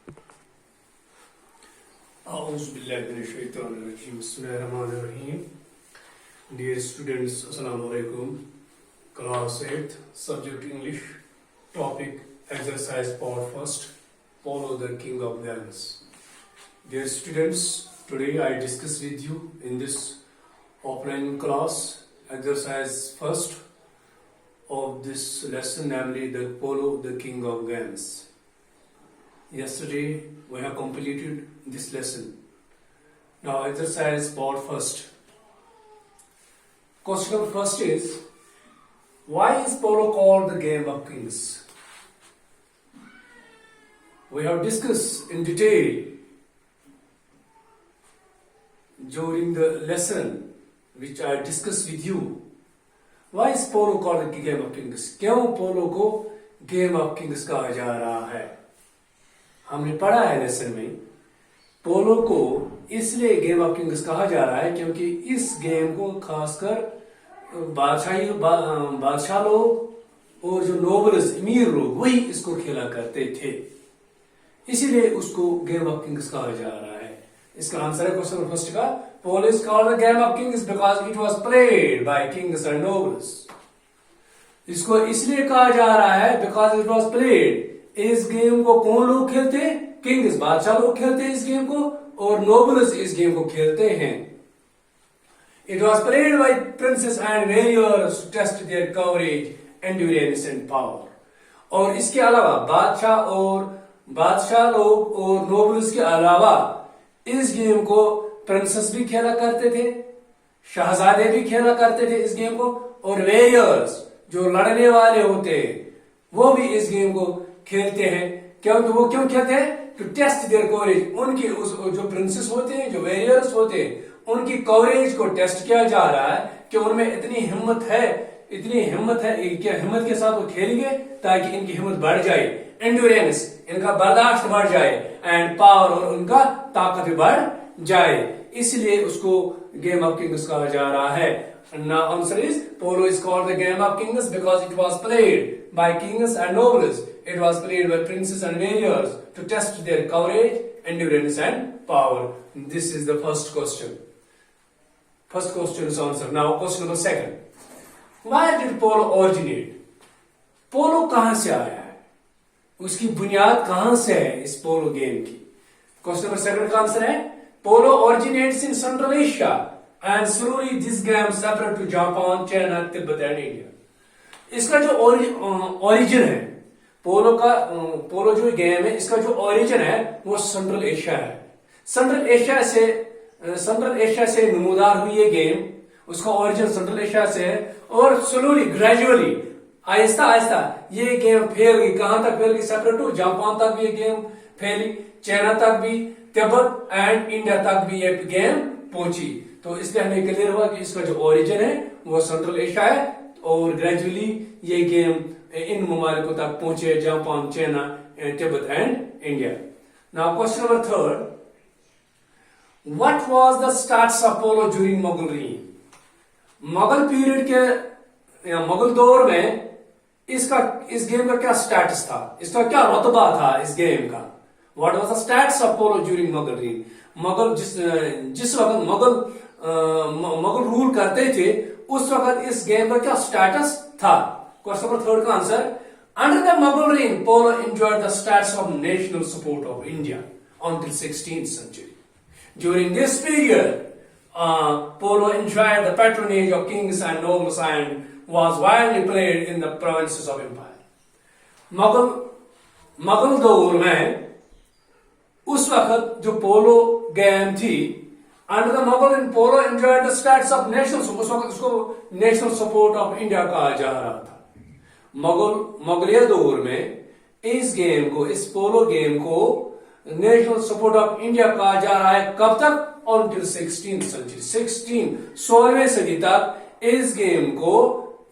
Bismillahirrahmanirrahim. Dear students, Assalamu alaikum. Class 8th, subject English, topic exercise part first, Polo the King of Games. Dear students, today I discuss with you in this offline class exercise first of this lesson, namely the Polo the King of Games. Yesterday we have completed this lesson. Now exercise part first. Question number first is, why is polo called the game of kings? We have discussed in detail during the lesson which I discussed with you. Why is polo called the game of kings? क्यों पोलो को game of Kings कहा जा रहा है? हमने पढ़ा है lesson में, पोलो को इसलिए गेम ऑफ किंग्स कहा जा रहा है क्योंकि इस गेम को खासकर बादशाह लोग और जो नोबल्स अमीर लोग वही इसको खेला करते थे, इसीलिए उसको गेम ऑफ किंग्स कहा जा रहा है. इसका आंसर है क्वेश्चन फर्स्ट का, polo is called the game of kings because it was played by kings and nobles. इसको इसलिए कहा जा रहा है बिकॉज इट वाज प्लेड. इस गेम को कौन लोग खेलते? किंग्स, बादशाह लोग खेलते हैं इस गेम को, और नोबल्स इस गेम को खेलते हैं. It was played by princes and warriors to test their courage, endurance and power. और इसके अलावा बादशाह लोग और नोबल्स के अलावा इस गेम को प्रिंसेस भी खेला करते थे, शहजादे भी खेला करते थे इस गेम को, और वेरियर्स जो लड़ने वाले होते हैं वो भी इस गेम को खेलते हैं. क्योंकि वो क्यों खेलते हैं? To test their coverage. उनकी जो प्रिंसेस होते हैं, जो वेरियर्स होते हैं, उनकी कवरेज को टेस्ट किया जा रहा है कि उनमें इतनी हिम्मत है क्या हिम्मत के साथ वो खेलेंगे ताकि इनकी हिम्मत बढ़ जाए, एंड्योरेंस इनका बर्दाश्त बढ़ जाए, एंड पावर और उनका ताकत बढ़ जाए. इसलिए उसको गेम ऑफ किंग्स कहा जा रहा है. Now answer is, polo is called the game of kings because it was played by kings and nobles. It was played by princes and warriors to test their courage, endurance and power. This is the first question. First question is answered. Now question number second. Why did polo originate? पोलो कहां से आया है? उसकी बुनियाद कहां से है इस पोलो गेम की? क्वेश्चन नंबर सेकंड का आंसर है, पोलो originates in Central Asia and slowly this game spread to Japan, China, Tibet and India. इसका जो ओरिजिन है पोलो जो गेम है, इसका जो ओरिजिन है वो सेंट्रल एशिया है. सेंट्रल एशिया से नमूदार हुई ये गेम, उसका ओरिजिन सेंट्रल एशिया से है, और स्लोली ग्रेजुअली आहिस्ता आहिस्ता ये गेम फैल गई. कहां तक फैल गई? सेपरेट टू जापान तक भी ये गेम फैली, चाइना तक भी, तिब्बत एंड इंडिया तक भी ये गेम पहुंची. तो इसलिए हमें क्लियर हुआ कि इसका जो ओरिजिन है वो सेंट्रल एशिया है, और ग्रेजुअली ये गेम इन ममालिकों तक पहुंचे, Japan, China, Tibet and India. Now question number third, what was the starts of polo during Mughal reign? Mughal period के या मुगल दौर में इस गेम का क्या स्टेटस था, इसका क्या रुतबा था इस गेम का? What was the status of polo during Mughal reign? Mughal जिस वक्त मुगल रूल करते थे उस वक्त इस गेम का क्या स्टेटस था? क्वेश्चन नंबर थर्ड का answer, under the Mughal reign polo enjoyed the status of national support of India until 16th century. During this period, polo enjoyed the patronage of kings and nobles and was widely played in the provinces of empire. Mughal दौर में उस वक्त जो पोलो game थी, under the Mughal in polo enjoyed the status of national, उस वक्त उसको national support of India कहा जा रहा था. मुगलिया दौर में इस गेम को, इस पोलो गेम को नेशनल सपोर्ट ऑफ इंडिया कहा जा रहा है. कब तक? Until 16th century. 16वीं सदी तक इस गेम को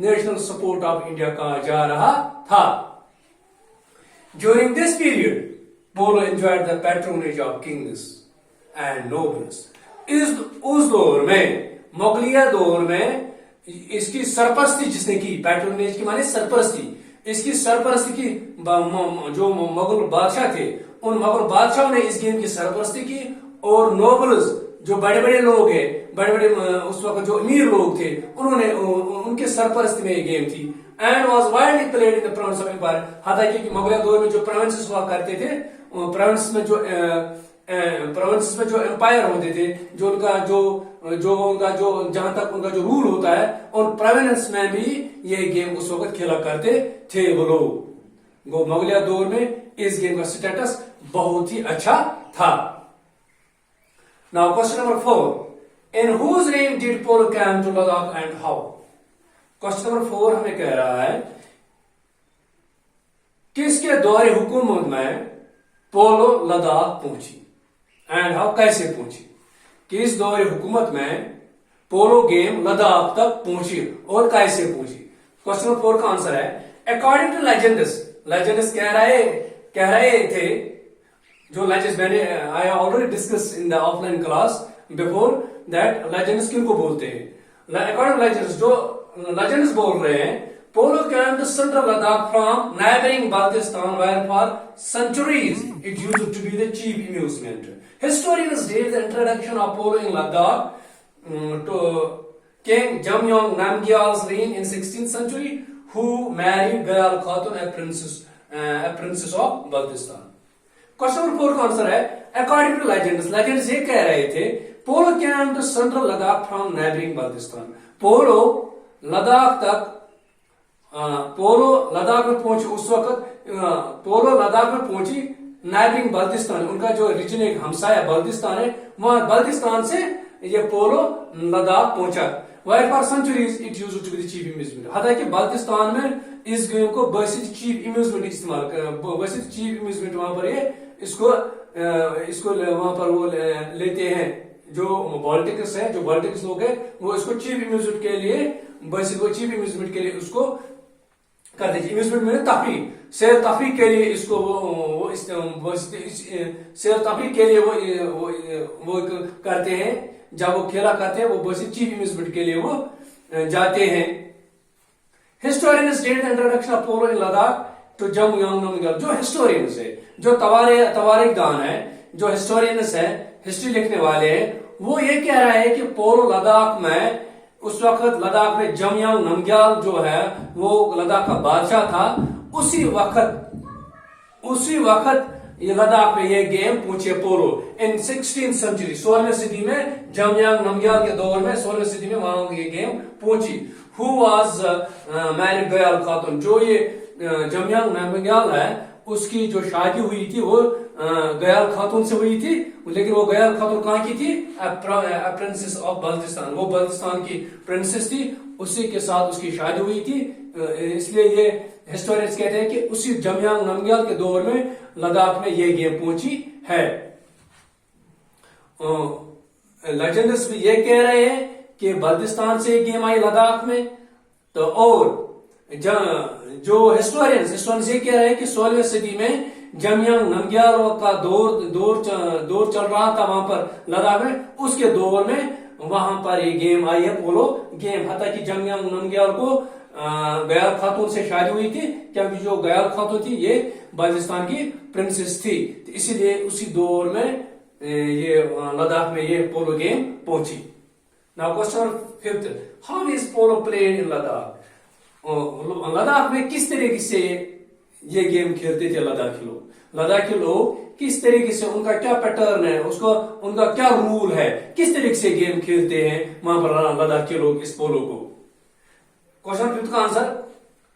नेशनल सपोर्ट ऑफ इंडिया कहा जा रहा था. During this period, polo enjoyed the patronage of kings and nobles. उस दौर में, मुगलिया दौर में इसकी सरपरस्ती जिसने की, पैट्रोनेज की माने सरपरस्ती, इसकी सरपरस्ती की जो मुगल बादशाह थे उन मुगल बादशाहों ने इस गेम की सरपरस्ती की और नोबल्स जो बड़े बड़े लोग हैं, बड़े बड़े उस वक्त जो अमीर लोग थे, उन्होंने उनके सरपरस्ती में ये गेम थी and was widely played in the province of empire. हालांकि मुगल दौर में जो प्रोविंसेस हुआ करते थे, प्रोविंस में जो एम्पायर होते थे, जो उनका जो जहां तक उनका जो रूल होता है, उन प्रोविंस में भी ये गेम उस वक्त खेला करते थे वो लोग। वो मुगलिया दौर में इस गेम का स्टेटस बहुत ही अच्छा था। Now question number 4, in whose reign did polo come to Ladakh and how. Question number 4 हमें कह रहा है किसके दौरे हुकूमत में पोलो लद्दाख पहुंची एंड हाउ, कैसे पहुंची। किस दौरे हुकूमत में पोलो गेम लद्दाख तक पहुंची और कैसे पहुंची। क्वेश्चन नंबर 4 का आंसर है अकॉर्डिंग टू लेजेंड्स कह रहे थे, जो लेजेंड्स मैंने I already discuss in the offline class before that, legends किनको बोलते हैं। अकॉर्डिंग लेजेंड्स, जो लेजेंड्स बोल रहे हैं, पोलो came to central Ladakh from neighboring Baltistan where for centuries it used to be the chief amusement. Historians date the introduction of polo in Ladakh to King Jamyang Namgyal's reign in 16th century, who married Gayal Khatun, a princess of Baltistan. Question number 4 का answer है according to legends ये कह रहे थे पोलो came to central Ladakh from neighboring Baltistan। पोलो लद्दाख में पहुंची उस वक्त, पोलो लद्दाख में पहुंची नाइबरिंग बल्तिस्तान, उनका जो रीजन एक हमसाया बल्तिस्तान है, वहां बल्तिस्तान से ये पोलो लद्दाख पहुंचा। Where for centuries it used to be the chief amusement। हालांकि बल्तिस्तान में इस गेम को बेसिक चीफ अम्यूजमेंट इस्तेमाल बेसिक चीफ अम्यूजमेंट वहां पर ये इसको वहां पर वो लेते हैं, जो पॉलिटिक्स है, जो पॉलिटिक्स लोग हैं, वो इसको चीफ अम्यूजमेंट के लिए बेसिक चीफ अम्यूजमेंट के लिए उसको करते हैं। अम्यूजमेंट में तफरी, सैर तफरी के लिए इसको सैर तफरी के लिए वो करते हैं। जब वो खेला करते हैं वो बेसिक चीफ अम्यूजमेंट के लिए वो जाते हैं। Historians date the introduction of polo in Ladakh to Jamyang Namgyal. जो हिस्टोरियंस है, जो तवारीखदान है, जो हिस्टोरियंस है, हिस्ट्री लिखने वाले हैं, वो ये कह रहा है कि पोलो लद्दाख में उस वक्त लद्दाख में जमयांग नमग्याल जो है वो लद्दाख का बादशाह था। उसी वक्त ये लद्दाख में ये गेम पहुंचे पोलो इन 16th सेंचुरी, 16वीं सदी में, जमयांग नमग्याल के दौर में 16वीं सदी में वहां ये गेम पहुंची। हु वाज मैरिड गयाल खातून। जो ये जमयांग नमग्याल है उसकी जो शादी हुई थी वो गयाल खातून से हुई थी, लेकिन वो गयाल खातून कहाँ की थी, प्रिंसेस ऑफ बल्तिस्तान, वो बल्तिस्तान की प्रिंसेस थी, उसी के साथ उसकी शादी हुई थी। इसलिए ये हिस्टोरियंस कहते हैं कि उसी जमयांग नमग्याल के दौर में लद्दाख में ये गेम पहुंची है। लेजेंड्स भी ये कह रहे हैं कि बल्तिस्तान से ये गेम आई लद्दाख में। तो और जो हिस्टोरियंस ये कह रहे हैं कि 16वीं सदी में जमयांग नमग्याल का दौर चल रहा था वहां पर लद्दाख में, उसके दौर में वहां पर ये गेम आई है, पोलो गेम। हता कि जमयांग नमग्याल को गयाल खातून से शादी हुई थी, क्योंकि जो गयाल खातून थी ये बल्तिस्तान की प्रिंसेस थी, तो इसीलिए उसी दौर में ये लद्दाख में ये पोलो गेम पहुंची। Now question 5, how is polo played in Ladakh. Ladakh में किस तरीके से ये गेम खेलते थे लद्दाखी लोग किस तरीके से, उनका क्या पैटर्न है, उनका क्या रूल है, किस तरीके से गेम खेलते हैं वहां पर लद्दाखी लोग इस पोलो को। क्वेश्चन 5 का answer,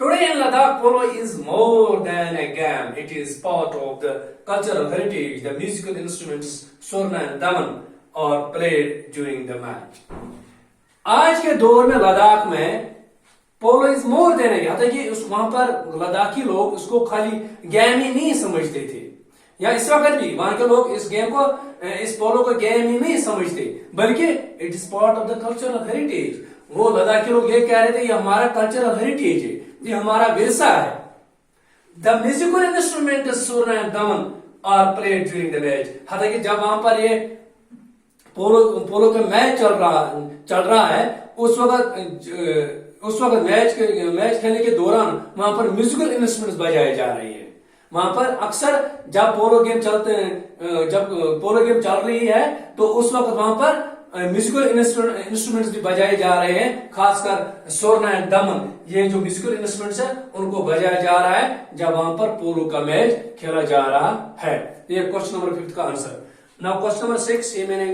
today in Ladakh polo is more than a game, it is part of the cultural heritage, the musical instruments surna and daman और प्लेड ड्यूरिंग द मैच। आज के दौर में लद्दाख में polo is more than a game, कि वहां पर लद्दाखी लोग उसको खाली गेम ही नहीं समझते थे, या इस वक्त भी वहां के लोग इस गेम को, इस पोलो को गेम ही नहीं समझते, बल्कि it is part of the cultural heritage. वो लद्दाखी लोग ये कह रहे थे ये हमारा कल्चरल हेरिटेज है, ये हमारा विरसा है। The musical instrument surna and daman are played during the match. हालांकि जब वहां पर ये पोलो का मैच चल रहा है उस वक्त मैच खेलने के दौरान वहां पर म्यूजिकल इंस्ट्रूमेंट्स बजाए जा रहे हैं। वहां पर अक्सर जब पोलो गेम चलते हैं, जब पोलो गेम चल रही है तो उस वक्त वहां पर म्यूजिकल इंस्ट्रूमेंट्स भी बजाए जा रहे हैं, खासकर सोरना एंड दमन, ये जो म्यूजिकल इंस्ट्रूमेंट्स है उनको बजाया जा रहा है जब वहां पर पोलो का मैच खेला जा रहा है। ये क्वेश्चन नंबर 5 का आंसर। नाउ क्वेश्चन नंबर 6, ये मैंने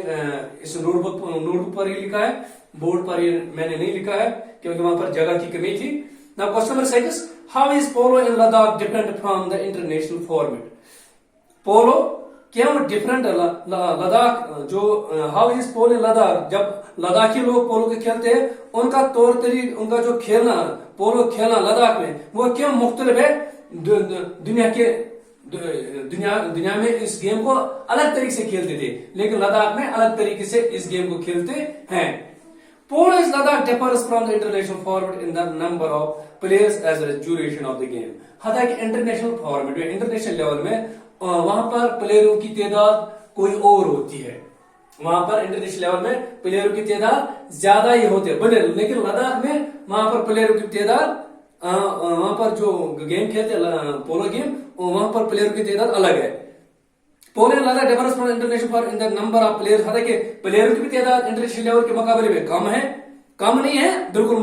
इस नोटबुक पर ही लिखा है, बोर्ड पर ये मैंने नहीं लिखा है क्योंकि वहां पर जगह की कमी थी। Now question number 6, how is polo in Ladakh different from the international format? Polo क्यों डिफरेंट लद्दाख, जो how is polo in Ladakh, जब लद्दाखी लोग पोलो के खेलते हैं उनका तौर तरीका, उनका जो खेलना, पोलो खेलना लद्दाख में वो क्यों मुख्तलिफ है दुनिया में इस गेम को अलग तरीके से खेलते थे, लेकिन लद्दाख में अलग तरीके से इस गेम को खेलते हैं। Polo is Ladakh differs from the international format in the number of players as well as duration of the game. हालांकि इंटरनेशनल फॉर्मेट में, इंटरनेशनल लेवल में वहां पर प्लेयरों की तादाद कोई और होती है, वहां पर इंटरनेशनल लेवल में प्लेयरों की तादाद ज्यादा ही होती है, लेकिन लद्दाख में वहां पर प्लेयरों की तादाद, वहां पर जो गेम खेलते पोलो गेम, वहां पर प्लेयरों की तादाद अलग है। Polo in Ladakh difference from international for in the number of players, हालांकि प्लेयरों की भी तादाद इंटरनेशनल लेवल के मुकाबले में कम है, कम नहीं है, बिल्कुल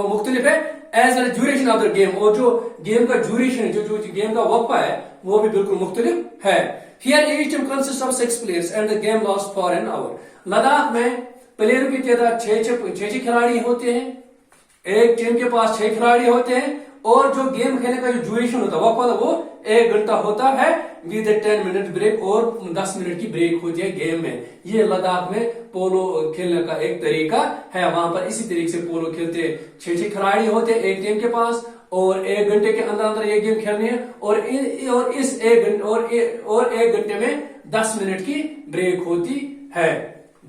मुख्तलिफ है। As well duration of the game, और जो गेम का ड्यूरेशन, जो गेम का वक्फा है वो भी बिल्कुल मुख्तलिफ है। Hear each team consist of 6 players and the game last for an hour. Ladakh में प्लेयरों की तादाद 6 खिलाड़ी होते हैं, एक टीम के पास 6 खिलाड़ी होते हैं, और जो गेम खेलने का जो ड्यूरेशन होता है वो 1 घंटा होता है विद 10 मिनट ब्रेक, और 10 मिनट की ब्रेक होती है गेम में। ये लद्दाख में पोलो खेलने का एक तरीका है, वहां पर इसी तरीके से पोलो खेलते हैं। 6 खिलाड़ी होते हैं एक टीम के पास, और 1 घंटे के अंदर अंदर ये गेम खेलनी है, और इस 1 घंटे में 10 मिनट की ब्रेक होती है।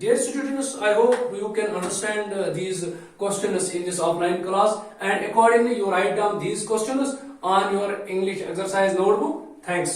Dear students, I hope you can understand these questions in this offline class, and accordingly you write down these questions on your English exercise notebook. Thanks.